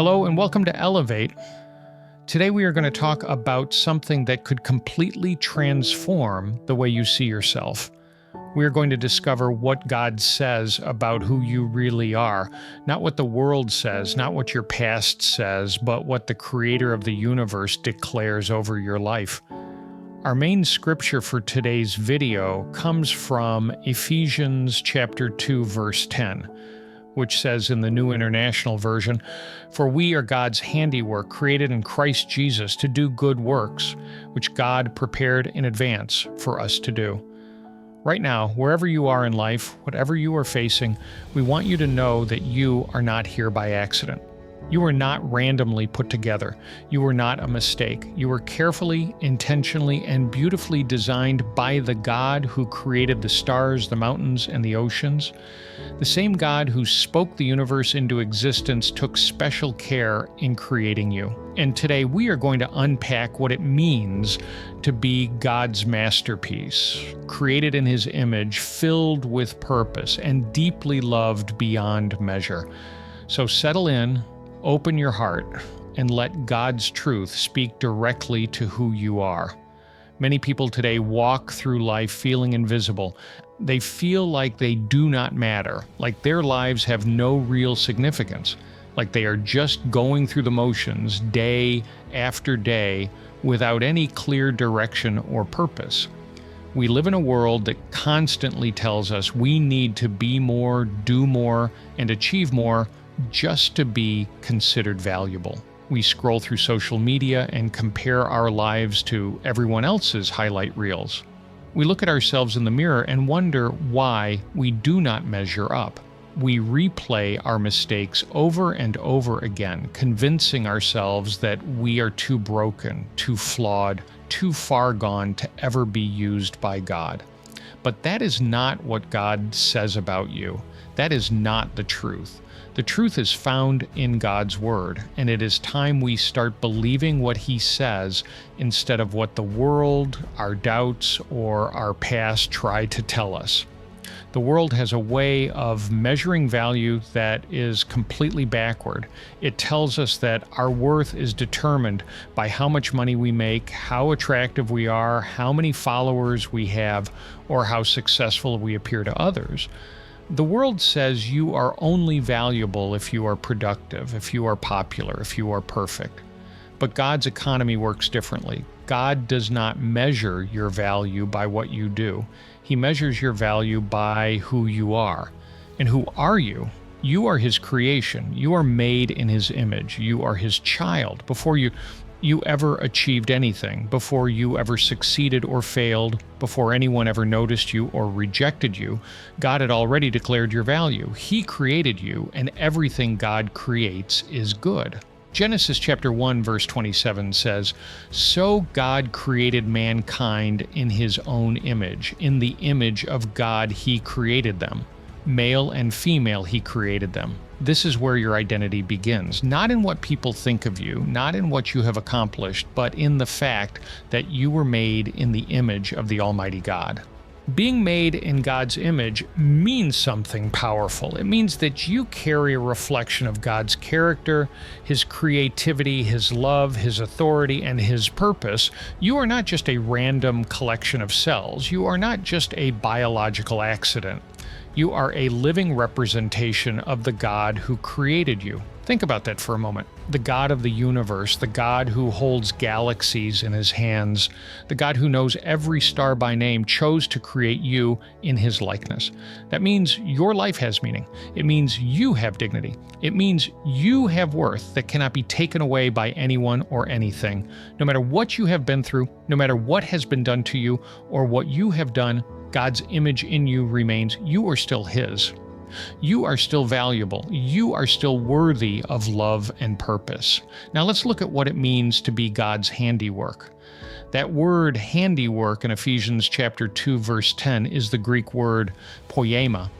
Hello and welcome to Elevate. Today we are going to talk about something that could completely transform the way you see yourself. We are going to discover what God says about who you really are. Not what the world says, not what your past says, but what the Creator of the universe declares over your life. Our main scripture for today's video comes from Ephesians chapter 2, verse 10. Which says in the New International Version, "For we are God's handiwork, created in Christ Jesus to do good works, which God prepared in advance for us to do." Right now, wherever you are in life, whatever you are facing, we want you to know that you are not here by accident. You were not randomly put together. You were not a mistake. You were carefully, intentionally, and beautifully designed by the God who created the stars, the mountains, and the oceans. The same God who spoke the universe into existence took special care in creating you. And today we are going to unpack what it means to be God's masterpiece, created in His image, filled with purpose, and deeply loved beyond measure. So settle in, open your heart, and let God's truth speak directly to who you are. Many people today walk through life feeling invisible. They feel like they do not matter, like their lives have no real significance, like they are just going through the motions day after day without any clear direction or purpose. We live in a world that constantly tells us we need to be more, do more, and achieve more just to be considered valuable. We scroll through social media and compare our lives to everyone else's highlight reels. We look at ourselves in the mirror and wonder why we do not measure up. We replay our mistakes over and over again, convincing ourselves that we are too broken, too flawed, too far gone to ever be used by God. But that is not what God says about you. That is not the truth. The truth is found in God's Word, and it is time we start believing what He says instead of what the world, our doubts, or our past try to tell us. The world has a way of measuring value that is completely backward. It tells us that our worth is determined by how much money we make, how attractive we are, how many followers we have, or how successful we appear to others. The world says you are only valuable if you are productive, if you are popular, if you are perfect. But God's economy works differently. God does not measure your value by what you do. He measures your value by who you are. And who are you? You are His creation. You are made in His image. You are His child. Before you ever achieved anything, before you ever succeeded or failed, before anyone ever noticed you or rejected you, God had already declared your value. He created you, and everything God creates is good. Genesis chapter 1, verse 27 says, "So God created mankind in His own image. In the image of God He created them. Male and female He created them." This is where your identity begins, not in what people think of you, not in what you have accomplished, but in the fact that you were made in the image of the Almighty God. Being made in God's image means something powerful. It means that you carry a reflection of God's character, His creativity, His love, His authority, and His purpose. You are not just a random collection of cells. You are not just a biological accident. You are a living representation of the God who created you. Think about that for a moment. The God of the universe, the God who holds galaxies in His hands, the God who knows every star by name, chose to create you in His likeness. That means your life has meaning. It means you have dignity. It means you have worth that cannot be taken away by anyone or anything. No matter what you have been through, no matter what has been done to you or what you have done, God's image in you remains. You are still His. You are still valuable. You are still worthy of love and purpose. Now let's look at what it means to be God's handiwork. That word handiwork in Ephesians chapter 2, verse 10 is the Greek word poiema,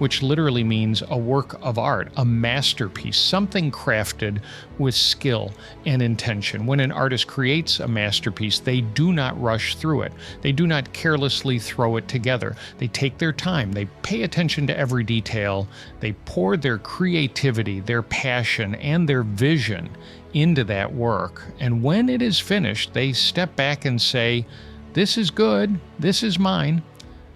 which literally means a work of art, a masterpiece, something crafted with skill and intention. When an artist creates a masterpiece, they do not rush through it. They do not carelessly throw it together. They take their time. They pay attention to every detail. They pour their creativity, their passion, and their vision into that work. And when it is finished, they step back and say, "This is good. This is mine."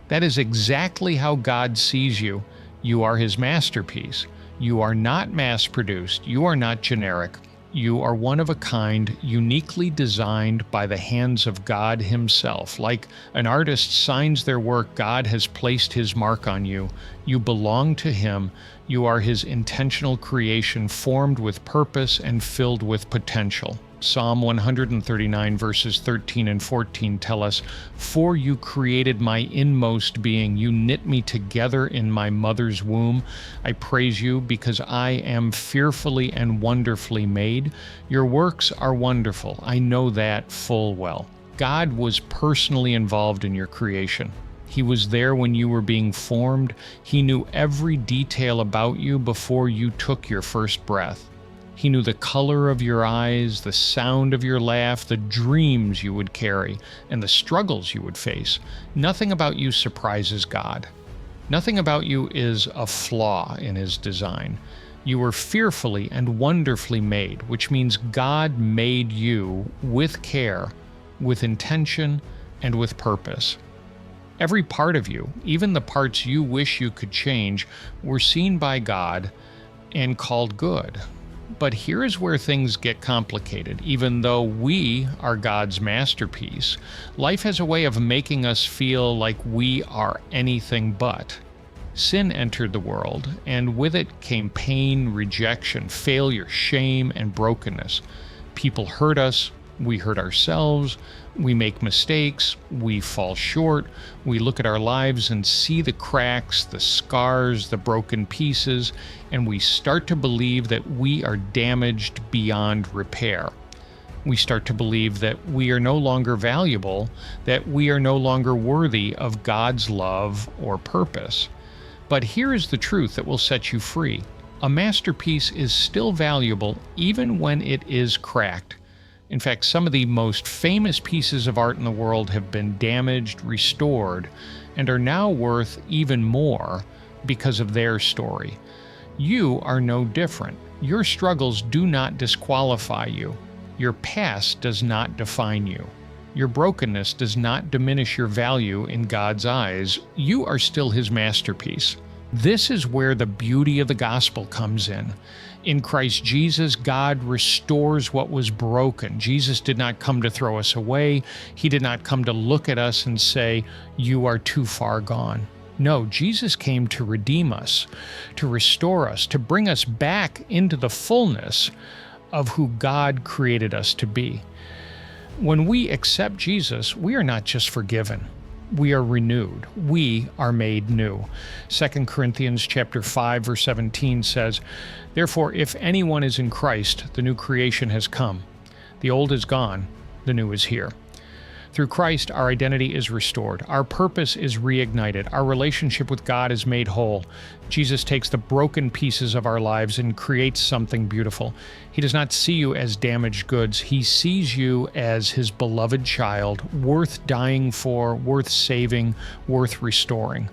That is exactly how God sees you. You are His masterpiece. You are not mass-produced. You are not generic. You are one of a kind, uniquely designed by the hands of God Himself. Like an artist signs their work, God has placed His mark on you. You belong to Him. You are His intentional creation, formed with purpose and filled with potential. Psalm 139 verses 13 and 14 tell us, "For you created my inmost being. You knit me together in my mother's womb. I praise you because I am fearfully and wonderfully made. Your works are wonderful. I know that full well." God was personally involved in your creation. He was there when you were being formed. He knew every detail about you before you took your first breath. He knew the color of your eyes, the sound of your laugh, the dreams you would carry, and the struggles you would face. Nothing about you surprises God. Nothing about you is a flaw in His design. You were fearfully and wonderfully made, which means God made you with care, with intention, and with purpose. Every part of you, even the parts you wish you could change, were seen by God and called good. But here is where things get complicated. Even though we are God's masterpiece, life has a way of making us feel like we are anything but. Sin entered the world, and with it came pain, rejection, failure, shame, and brokenness. People hurt us, we hurt ourselves, we make mistakes, we fall short, we look at our lives and see the cracks, the scars, the broken pieces, and we start to believe that we are damaged beyond repair. We start to believe that we are no longer valuable, that we are no longer worthy of God's love or purpose. But here is the truth that will set you free. A masterpiece is still valuable even when it is cracked. In fact, some of the most famous pieces of art in the world have been damaged, restored, and are now worth even more because of their story. You are no different. Your struggles do not disqualify you. Your past does not define you. Your brokenness does not diminish your value in God's eyes. You are still His masterpiece. This is where the beauty of the gospel comes in. In Christ Jesus, God restores what was broken. Jesus did not come to throw us away. He did not come to look at us and say, "You are too far gone." No, Jesus came to redeem us, to restore us, to bring us back into the fullness of who God created us to be. When we accept Jesus, we are not just forgiven. We are renewed. We are made new. 2 Corinthians chapter 5, verse 17 says, "Therefore, if anyone is in Christ, the new creation has come. The old is gone, the new is here." Through Christ, our identity is restored. Our purpose is reignited. Our relationship with God is made whole. Jesus takes the broken pieces of our lives and creates something beautiful. He does not see you as damaged goods. He sees you as His beloved child, worth dying for, worth saving, worth restoring.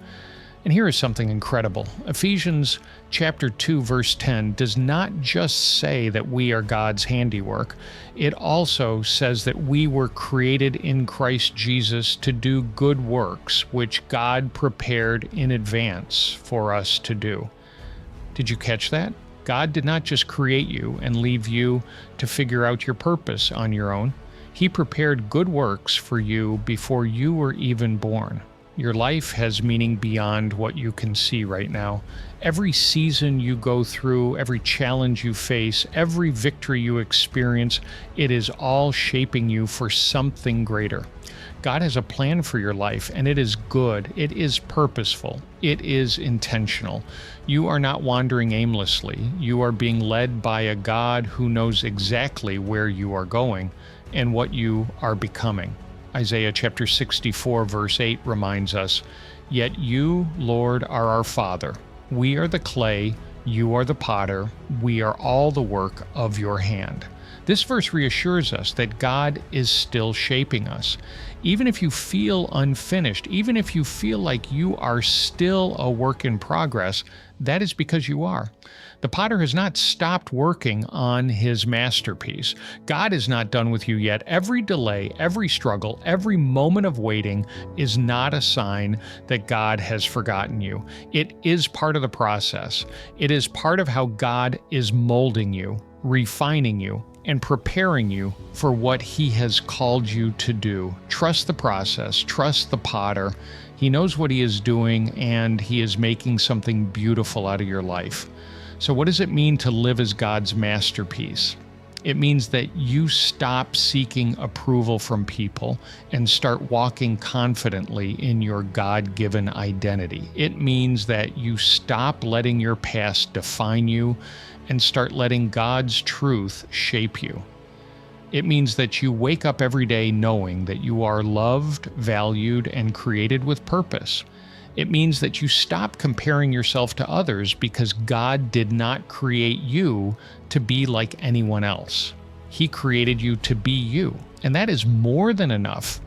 And here is something incredible. Ephesians chapter 2, verse 10 does not just say that we are God's handiwork. It also says that we were created in Christ Jesus to do good works, which God prepared in advance for us to do. Did you catch that? God did not just create you and leave you to figure out your purpose on your own. He prepared good works for you before you were even born. Your life has meaning beyond what you can see right now. Every season you go through, every challenge you face, every victory you experience, it is all shaping you for something greater. God has a plan for your life, and it is good. It is purposeful. It is intentional. You are not wandering aimlessly. You are being led by a God who knows exactly where you are going and what you are becoming. Isaiah chapter 64, verse 8 reminds us, "Yet you, Lord, are our Father. We are the clay, you are the potter, we are all the work of your hand. This verse reassures us that God is still shaping us. Even if you feel unfinished, even if you feel like you are still a work in progress, that is because you are. The potter has not stopped working on his masterpiece. God is not done with you yet. Every delay, every struggle, every moment of waiting is not a sign that God has forgotten you. It is part of the process. It is part of how God is molding you, refining you, and preparing you for what He has called you to do. Trust the process, trust the potter. He knows what He is doing, and He is making something beautiful out of your life. So what does it mean to live as God's masterpiece? It means that you stop seeking approval from people and start walking confidently in your God-given identity. It means that you stop letting your past define you and start letting God's truth shape you. It means that you wake up every day knowing that you are loved, valued, and created with purpose. It means that you stop comparing yourself to others because God did not create you to be like anyone else. He created you to be you, and that is more than enough.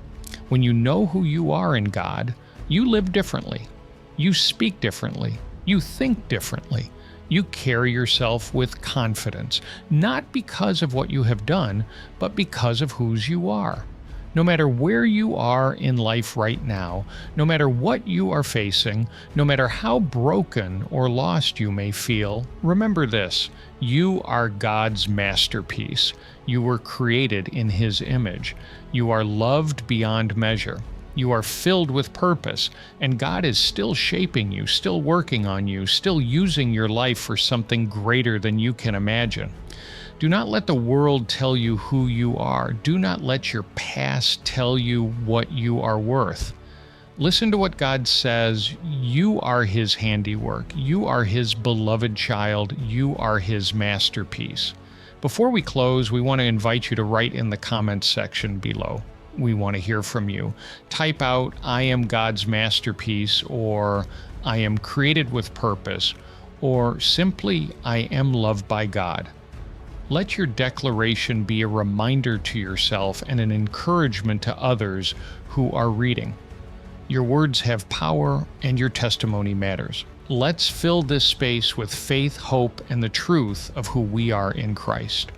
When you know who you are in God, you live differently. You speak differently. You think differently. You carry yourself with confidence, not because of what you have done, but because of whose you are. No matter where you are in life right now, no matter what you are facing, no matter how broken or lost you may feel, remember this: you are God's masterpiece. You were created in His image. You are loved beyond measure. You are filled with purpose, and God is still shaping you, still working on you, still using your life for something greater than you can imagine. Do not let the world tell you who you are. Do not let your past tell you what you are worth. Listen to what God says. You are His handiwork. You are His beloved child. You are His masterpiece. Before we close, we want to invite you to write in the comments section below. We want to hear from you. Type out, "I am God's masterpiece," or "I am created with purpose," or simply, "I am loved by God." Let your declaration be a reminder to yourself and an encouragement to others who are reading. Your words have power, and your testimony matters. Let's fill this space with faith, hope, and the truth of who we are in Christ.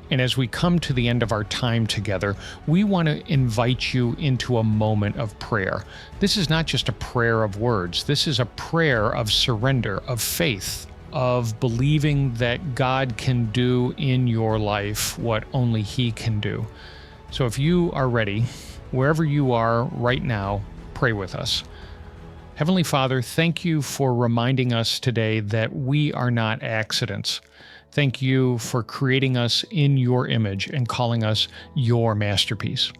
And as we come to the end of our time together, we want to invite you into a moment of prayer. This is not just a prayer of words. This is a prayer of surrender, of faith, of believing that God can do in your life what only He can do. So if you are ready, wherever you are right now, pray with us. Heavenly Father, thank you for reminding us today that we are not accidents. Thank you for creating us in your image and calling us your masterpiece.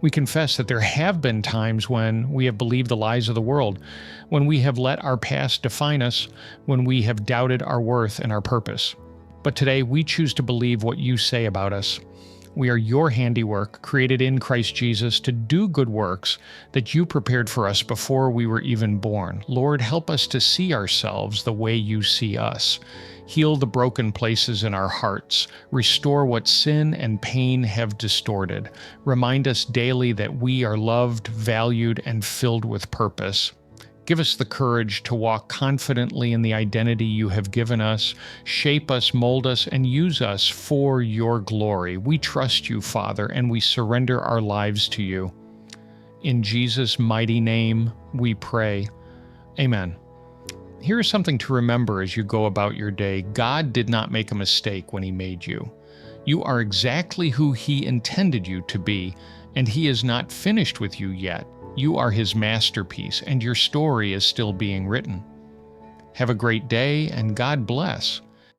We confess that there have been times when we have believed the lies of the world, when we have let our past define us, when we have doubted our worth and our purpose. But today we choose to believe what you say about us. We are your handiwork, created in Christ Jesus to do good works that you prepared for us before we were even born. Lord, help us to see ourselves the way you see us. Heal the broken places in our hearts. Restore what sin and pain have distorted. Remind us daily that we are loved, valued, and filled with purpose. Give us the courage to walk confidently in the identity you have given us. Shape us, mold us, and use us for your glory. We trust you, Father, and we surrender our lives to you. In Jesus' mighty name, we pray. Amen. Here is something to remember as you go about your day. God did not make a mistake when He made you. You are exactly who He intended you to be, and He is not finished with you yet. You are His masterpiece, and your story is still being written. Have a great day, and God bless.